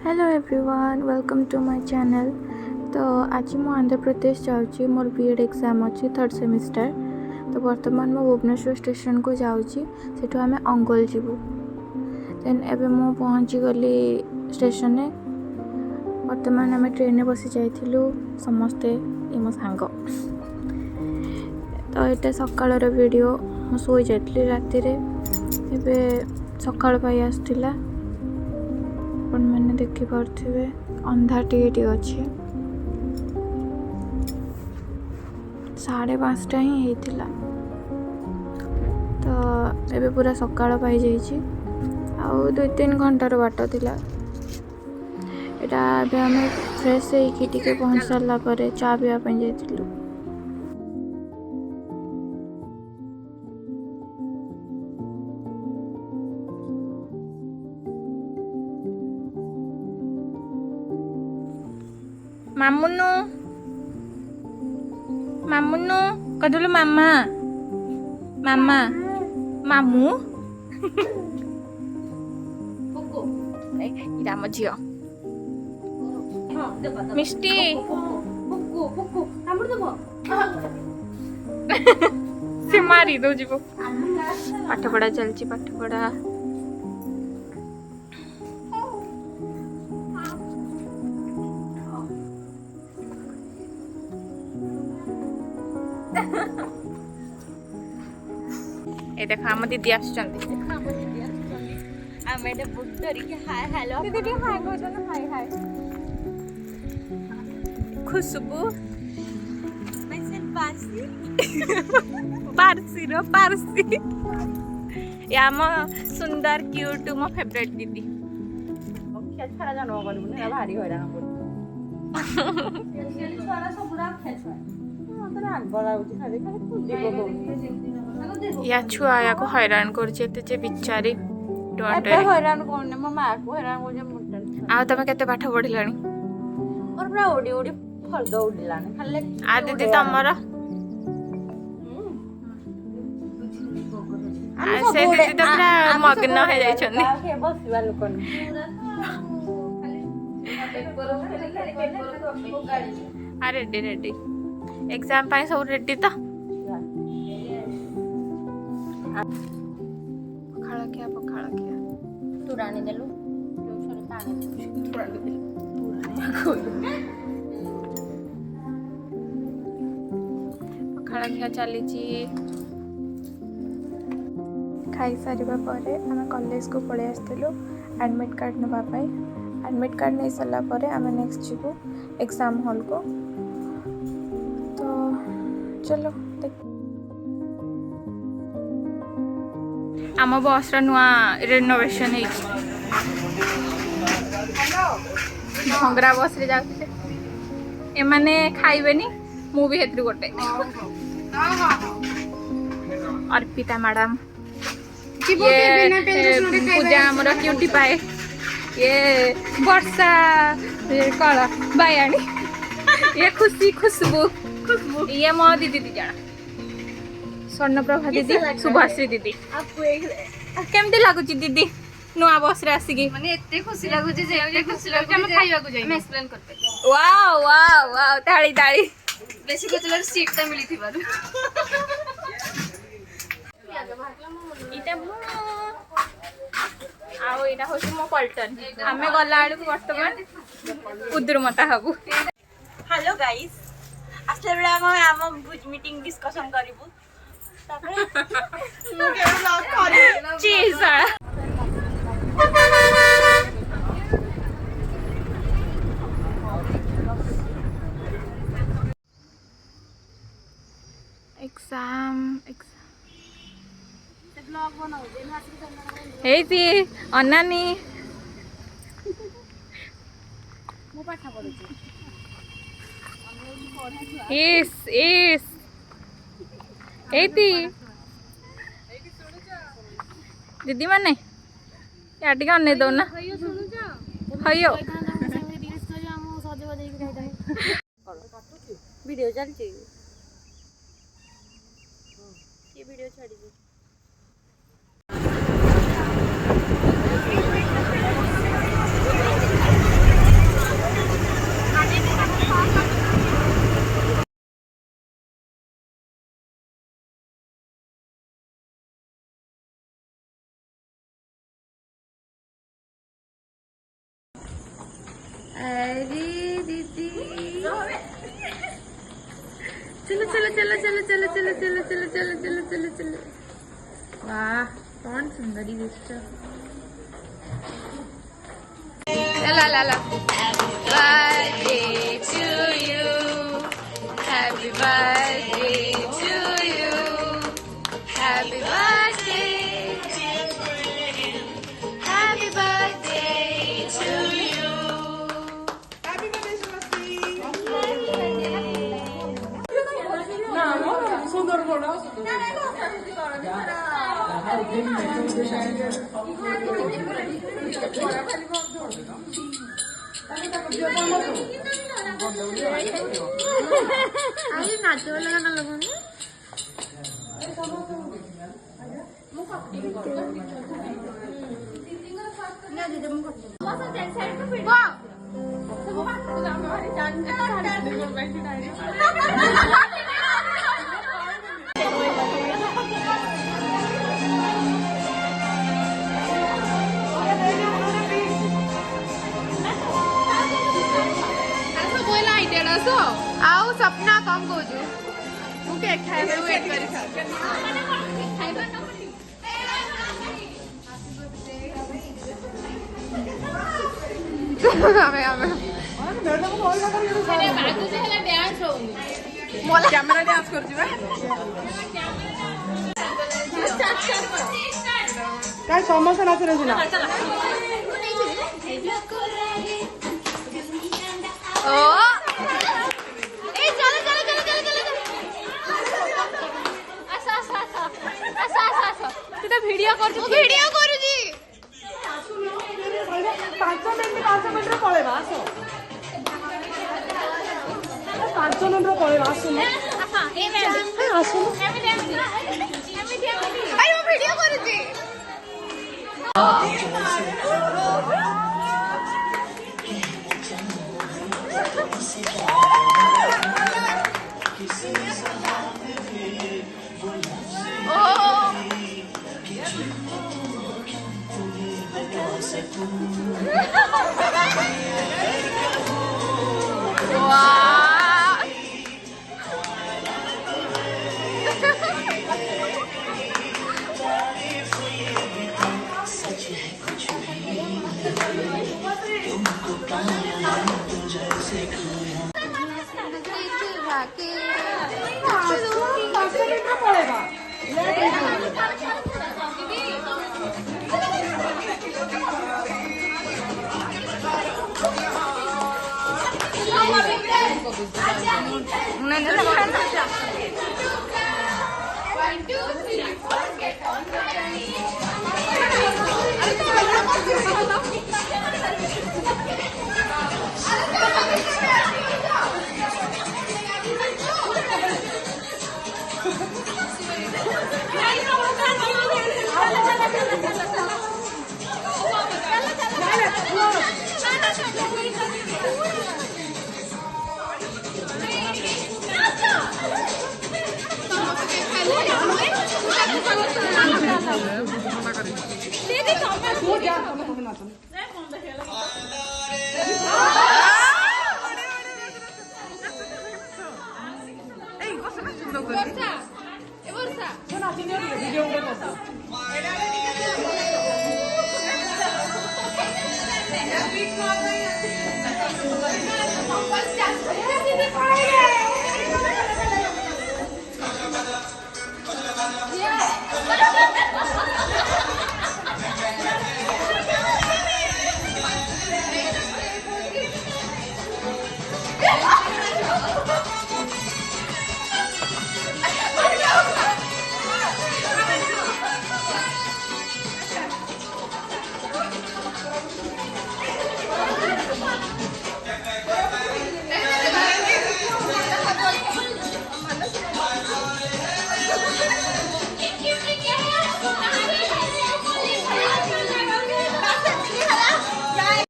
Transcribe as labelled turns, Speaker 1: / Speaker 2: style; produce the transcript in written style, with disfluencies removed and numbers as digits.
Speaker 1: Hello everyone, welcome to my channel. तो आज मु आंध्र प्रदेश जाऊँगी, मोर बीएड एग्जाम अच्छी 3rd सेमिस्टर। तो बर्तमान मु भुवनेश्वर स्टेशन को जाऊँगी, सेठू आम अंगोल जीवु। देन एबे मु पहुँची गली स्टेशन में। बर्तमान आम ट्रेन में बसी जाइलु समस्ते, ये मो सांग। तो ये सकाळर वीडियो, मु सोई जाइली राति रे। एबे सकाळ पाई आसथिला, अपन मैंने देखी पार्थिवे अंधार टी अच्छी 5:30 ही होता। तो एबे पूरा सकाळ पाई जाइए, आउ 2-3 घंटार बाट थिला। एटा एबे हमें फ्रेश होइकी टिके पहुँच सारा पर चा पीवा ପାଇଁ ଯାଇଥିଲୁ। मामुनु मामुनु कदुलु मामा मामा मामू इरा म झियो मिष्टी से मारी दो जीवो। पाठ पढ़ा चलची, पाठ पढ़ा। ए देखा हम दीदी आछंती, देखा हम दीदी आछंती। आ मेडे बुक धरि के हाय हेलो दीदी टी हाय कहत ना, हाय हाय। खुशबू मैं से पारसी पारसी रो पारसी। या म सुंदर क्यूट मो फेवरेट दीदी। ओके छाड़ा जन्म करबु ना, भारी हैरान कर। खेल छाड़ा सब पूरा खेल छाड़ा मत राग बला उठी खाली खाली कुदी बगो। या छुआ या को हैरान करछे ते बिचारी डोंट हैरान कोने मो मां को हैरान को जे मुटन। आ तमे केते पाठ पढिलानी? और पूरा ओडी ओडी फर्द उडिलानी खाली। आ दीदी तमरा आ से दीदी तो पूरा मग्न हो जाई छनी। के बसिबा लोकन आ रेडी रेडी एग्जाम पाई सब रेडी तो। पखाड़ा क्या तू रानी देलु ट्यूशन पानी तू रानी पखाड़ा क्या चली खाई सारिबा परे आम कॉलेज को पळे आस्थिलु एडमिट कार्ड नबा पाई। एडमिट कार्ड नहीं सरला परे आम नेक्स्ट जीवु एग्जाम हॉल को। तो चलो देख आम बस नुआ रेनोवेशन भंगरा बस रे जाते एमाने खाइबेनी, मु भी हेतु गोटे। अर्पिता मैडम ये पूजा हमर क्यूटी पाए, ये वर्षा कला बायाणी, ये खुशी खुशबू ये मो दीदी दी जाना स्वर्णप्रभा दीदी, सुभाश्री दीदी। केमती लागुची दीदी नुआ बस रे आसीकी? माने एते खुशी लागुची जे खुशी लागुची हम खाइबा को जाई। मैं एक्सप्लेन करते। वाओ वाओ वाओ ताली ताली। बेसी कोचलर सीट ता मिली थिबार। इटा मो आउ इटा होसी मो पल्टन। हमें गला आलु वर्तमान उद्र मता हबु। हेलो गाइस, आस्ते बेला हम भुज मीटिंग डिस्कशन करिबु। एग्जाम हेती अनानी मो पाठ पढुची इस एती दीदी माने या टिका अने दो ना हयो वीडियो चलची ये वीडियो छाड़ी अरे दीदी चलो चलो चलो चलो चलो चलो चलो चलो चलो चलो चलो चलो वाह कौन सुंदरी दिसत ला ला ला birthday to you happy birthday to you happy birthday happy birthday to you
Speaker 2: 손으로 골라.
Speaker 1: 아니 나도 올라가려고 하네. ଆଉ ସପ୍ନା କଣ କହୁଛୁ ମୁଁ କେକ୍ ଖାଇବାକୁ ୱେଟ୍ କରି
Speaker 2: କ୍ୟାମେରା ଡ୍ୟାନ୍ସ କରୁଛି ବା କାଇଁ ସମସ୍ତେ ନାଚରେ ସିନା
Speaker 1: ଓ ଭିଡିଓ କରୁଛୁ ଭିଡିଓ କରୁଛି
Speaker 2: 5 ମିନିଟ୍ ପଳେଇବା ଆସ 5 ମିନିଟ୍ ପଳେଇବା ଆସୁନ
Speaker 1: ମୁଁ ଭିଡିଓ କରୁଛି